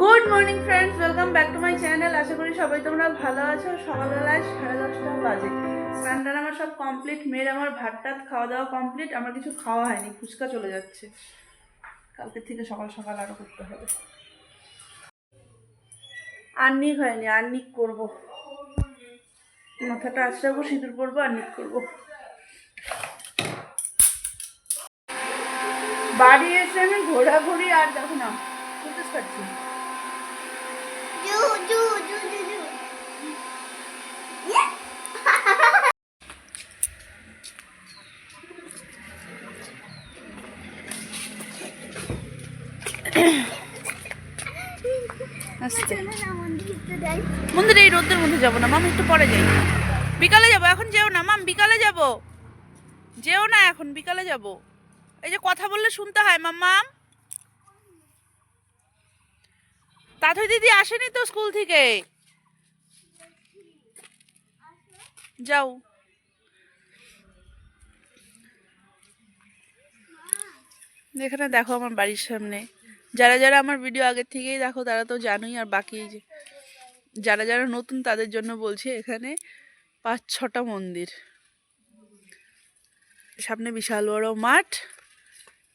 Good morning friends, welcome back to my channel. আশা করি সবাই তোমরা ভালো আছো। সকালবেলায় 10:30 বাজে। স্নান আমার সব কমপ্লিট, মেয়ের আমার ভাত টাত খাওয়া দাওয়া কমপ্লিট। আমার কিছু খাওয়া হয়নি, ফুচকা চলে যাচ্ছে। কালকে থেকে সকাল সকাল আরও করতে হবে। আর্নিক হয়নি, আর্নিক করবো। মাথাটা আঁচড়াবো, সিঁদুর পরবো, আর্নিক করবো। বাড়ি এসে আমি ঘোরাঘুরি আর দেখো না ফুটেজ পাচ্ছি। মন্দিরে এই রোদের মধ্যে যাবো না মাম, একটু পরে যাই। বিকালে যাবো, এখন যেও না মাম, বিকালে যাবো। যেও না এখন, বিকালে যাবো। এই যে কথা বললে শুনতে হয় মাম্মাম। তাথই দিদি আসেনি তো স্কুল থেকে। যাও। এখানে দেখো আমার বাড়ির সামনে যারা যারা আমার ভিডিও আগের থেকেই দেখো তারা তো জানোই, আর বাকি যে যারা যারা নতুন তাদের জন্য বলছি, এখানে 5-6টা মন্দির, সামনে বিশাল বড় মাঠ।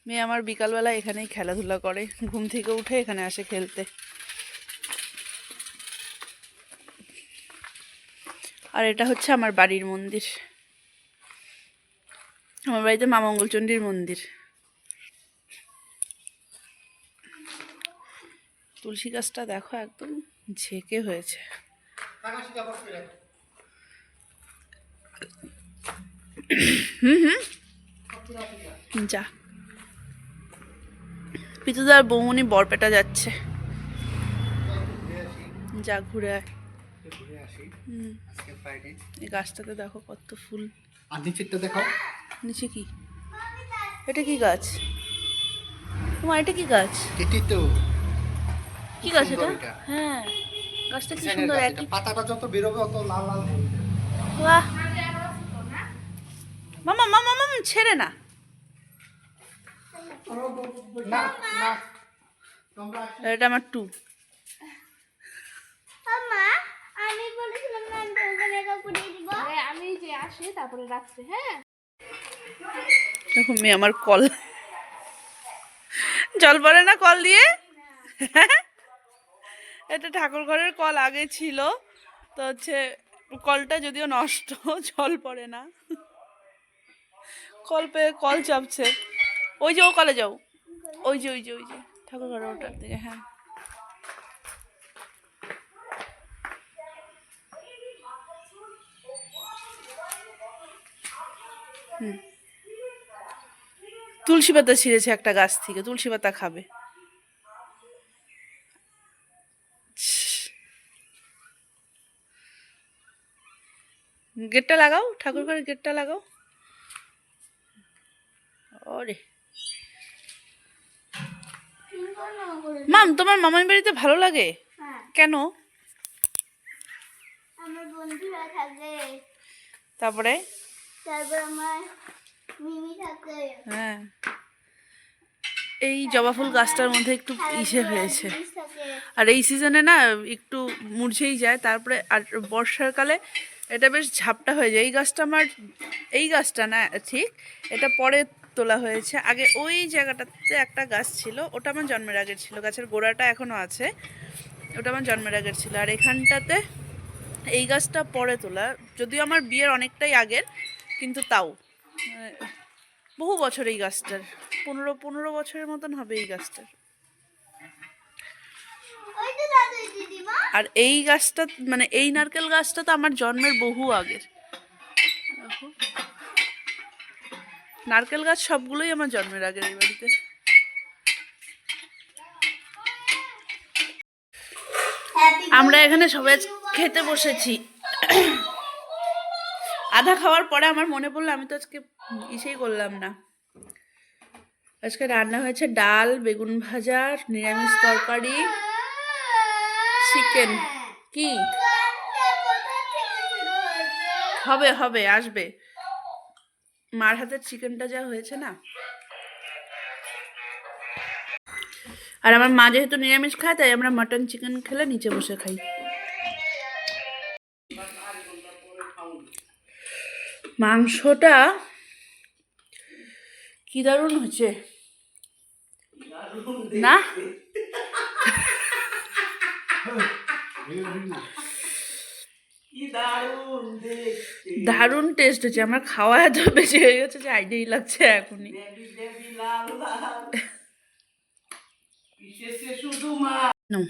মেয়ে আমার বিকালবেলা এখানেই খেলাধুলা করে, ঘুম থেকে উঠে এখানে আসে খেলতে। আর এটা হচ্ছে আমার বাড়ির মন্দির, আমার বাড়িতে মা মঙ্গলচণ্ডীর মন্দির। তুলসী গাছটা দেখো একদম ঝেঁকে হয়েছে। যা পিতুদার বৌমনি বরপেটা যাচ্ছে, যা ঘুরে আয়। এই গাছটাতে দেখো কত ফুল। আর নিচেরটা দেখো, নিচে কি? এটা কি গাছ? তোমার এটা কি গাছ? এটাই তো কি গাছ এটা? হ্যাঁ, গাছটা কি সুন্দর। একই পাতাটা যত বেরোবে অত লাল লাল হবে। বাহ মামা মামা মামা, ছেড়ে না। না না তোমরা এটা আমার টু। আমি বলেছিলাম না আমি তোমাকে মেকআপ করিয়ে দিব। আমি যে আসি তারপরে রাখছি। হ্যাঁ দেখো মেয়ে আমার কল, জল পড়ে না কল দিয়ে। এটা ঠাকুর ঘরের কল আগে ছিল, তো হচ্ছে কলটা যদিও নষ্ট, জল পড়ে না। কল পেয়ে কল চাপছে। ওই যে ও কলে যাও, ওই যে ওই যে ওই যে ঠাকুর ঘরের ওটার দিকে। হ্যাঁ তুলসী পাতা ছিঁড়েছে একটা গাছ থেকে, তুলসী পাতা খাবে। গেটটা লাগাও, ঠাকুর ঘরের গেটটা লাগাও। ওরে মাম, তোমার মামার বাড়িতে ভালো লাগে কেন? আমার বন্ধুরা থাকে, তারপরে তারপর আমার মিমি থাকে। হ্যাঁ, এই জবা ফুল গাছটার মধ্যে একটু ইসে হয়েছে, আর এই সিজনে না একটু মুরঝেই যায়, তারপরে আর বর্ষাকালে এটা বেশ ঝাপটা হয়ে যায়। এই গাছটা আমার, এই গাছটা না ঠিক, এটা পরে তোলা হয়েছে। আগে ওই জায়গাটাতে একটা গাছ ছিল, ওটা আমার জন্মের আগের ছিল, গাছের গোড়াটা এখনও আছে, ওটা আমার জন্মের আগের ছিল। আর এখানটাতে এই গাছটা পরে তোলা, যদিও আমার বিয়ের অনেকটাই আগের, কিন্তু তাও বহু বছর এই গাছটার, 15 বছরের মতন হবে এই গাছটার। আর এই গাছটা মানে এই নারকেল গাছটা তো আমার জন্মের বহু আগের। নারকেল গাছ সবগুলোই আমার জন্মের আগের এই বাড়িতে। আমরা এখানে সবাই খেতে বসেছি। আধা খাওয়ার পরে আমার মনে পড়লো আমি তো আজকে ইসেই করলাম না। আজকে রান্না হয়েছে ডাল, বেগুন ভাজা, নিরামিষ তরকারি, চিকেন। কি হবে হবে আসবে, মার হাতের চিকেনটা যা হয়েছে না। আর আমার মা যেহেতু নিরামিষ খায় তাই আমরা মাটন চিকেন খেলে নিচে বসে খাই। মাংসটা কি দারুণ হচ্ছে না? দারুণ টেস্ট হচ্ছে। আমার খাওয়া এত বেশি হয়ে গেছে যে আইডিয়াই লাগছে এখনই। নাও,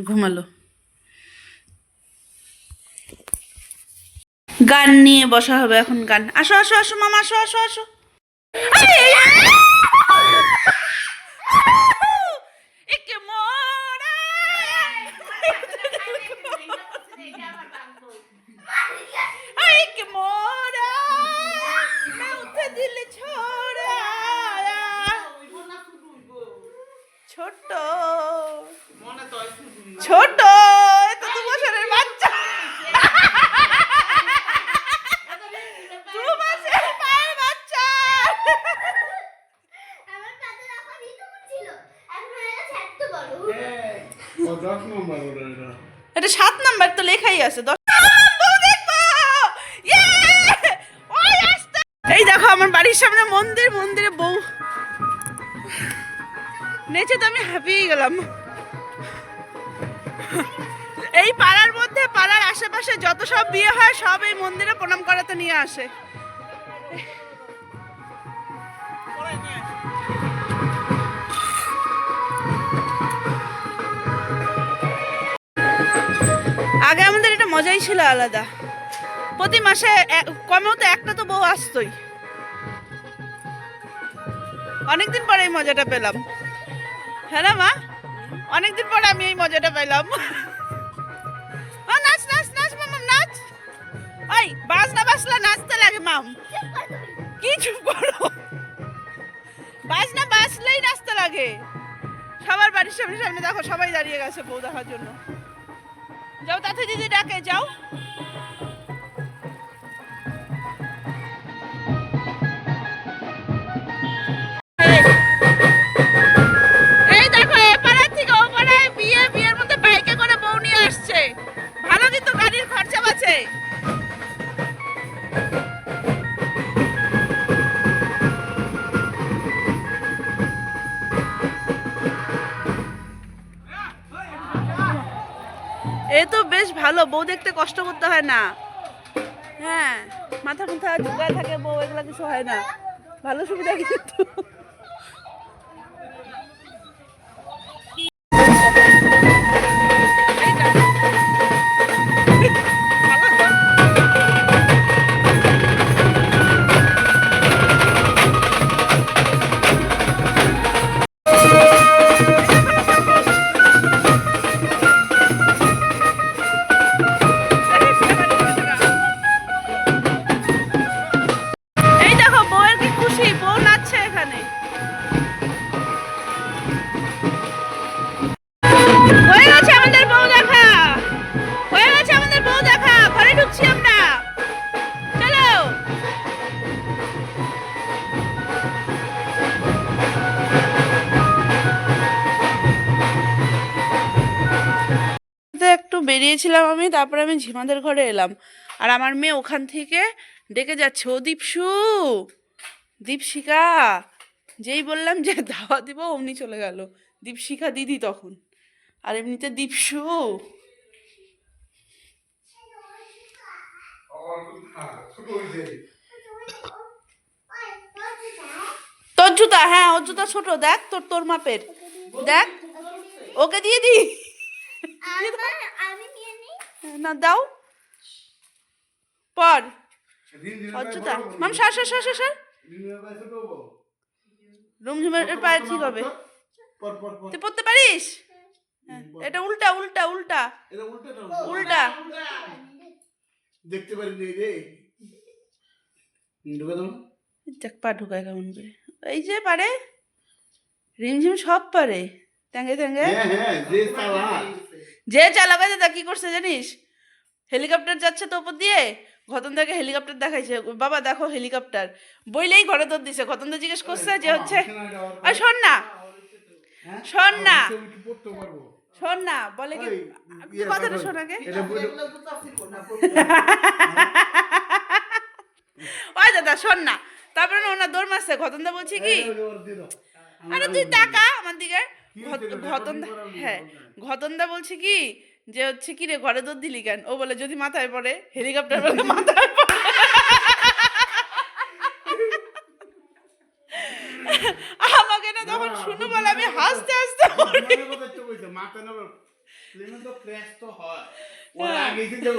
ঘুমালো। গান নিয়ে বসা হবে এখন। গান, আসো আসো আসো মামা, আসো আসো আসো। একে মোরা একে মোরা উঠে দিলে ছোড়া ছোট ছোট, এটা তো বছরের বাচ্চা। এটা 7 নাম্বার তো লেখাই আছে। 10 এই দেখো আমার বাড়ির সামনে মন্দির, মন্দিরে বউ নেচে তো আমি হাঁপিয়ে গেলাম। এই পাড়ার মধ্যে, পাড়ার আশেপাশে যত সব বিয়ে হয় সব এই মন্দিরে প্রণাম করাতে নিয়ে আসে। আগে আমাদের এটা মজাই ছিল আলাদা। প্রতি মাসে কমেও তো একটা তো বউ আসতোই। অনেকদিন পরে এই মজাটা পেলাম। হ্যাঁ না মা, অনেকদিন পরে আমি এই মজাটা পেলাম। নাচ নাচ নাচ মাম, নাচ। ওই বাজনা বাজলা নাচতে লাগে মাম। কি চুপ করো, বাজনা বাজলেই নাচতে লাগে। সবার বাড়ির সামনে সামনে দেখো সবাই দাঁড়িয়ে গেছে বউ দেখার জন্য। যাও তাতে দিদি ডাকে, যাও। এই দেখো এ পাড়া থেকে ও পাড়ায় বিয়ে, বিয়ের মধ্যে বাইকে করে বউ নিয়ে আসছে। ভালো কিন্তু গাড়ির খরচা বাঁচে। এ তো বেশ ভালো, বউ দেখতে কষ্ট করতে হয় না। হ্যাঁ, মাথা মুথা ঝুঁকায় থাকে বউ, এগুলা কিছু হয় না। ভালো সুবিধা কিন্তু। এই দেখো বউয়ের কি খুশি, বউ নাচছে এখানে। হয়ে গেছে আমাদের বউ দেখা, হয়ে গেছে আমাদের বউ দেখা। ঘরে ঢুকছি আমরা, চলো। একটু বেরিয়েছিলাম আমি, তারপরে আমি ঝিমাদের ঘরে এলাম। আর আমার মেয়ে ওখান থেকে ডেকে যাচ্ছে, ও দীপশু, দীপশিখা। যেই বললাম যে দাওয়া দিব অমনি চলে গেল দীপশিখা দিদি তখন। আর এমনিতে দীপশু। তোর জুতা, হ্যাঁ ওর জুতা ছোট, দেখ তোর তোর মাপের, দেখ। ওকে দিয়ে দি না, দাও পর ওর জুতা। মাম সর সর সর সর সর। রুমঝুমের পায়ে ঠিক হবে। তুই পড়তে পারিস? এটা উল্টা উল্টা উল্টা উল্টা। দেখতে পারি রে, ঢুকে দাও। দেখ পা ঢুকায় কেমন করে। এই যে পারে, রিমঝিম সব পারে। ট্যাঙ্গে ট্যাঙ্গে যে চালাবে দাদা কি করছে জানিস? হেলিকপ্টার যাচ্ছে তো উপর দিয়ে, ঘতন দাকে হেলিকপ্টার দেখাইছে। বাবা দেখো হেলিকপ্টার বইলেই ঘরে তোর দিছে। ঘতন দা জিজ্ঞেস করছে যে হচ্ছে, আর শোন না, হ্যাঁ? শোন না ছবি কি পড়তে পারবো? শোন না বলে কি ওই, ইয়ে কথাটা দেখো, শোন আগে এটা বইটা- ওই দাদা শোন না তারপরে না ওনার দৌড় মারছে ঘটনদা বলছে কি এই যে ওর দিয়ে দাও। আরে তুই টাকা আমার দিকে কি হয়েছে রে? ঘটনদা recording করার হ্যাঁ নিয়ম ঘটনদা বলছে কি যে হচ্ছে কি রে ঘরে দৌড় দিলি কেন ও বলে যদি মাথায় পড়ে হেলিকপ্টার বলে মাথায় পড়ে আমাকে না তখন শুনে বলে আমি হাসতে হাসতে বিমানের কথা তো কইছে, মাথা না প্লেনে তো ক্র্যাশ তো হয়। ওর আগে থেকে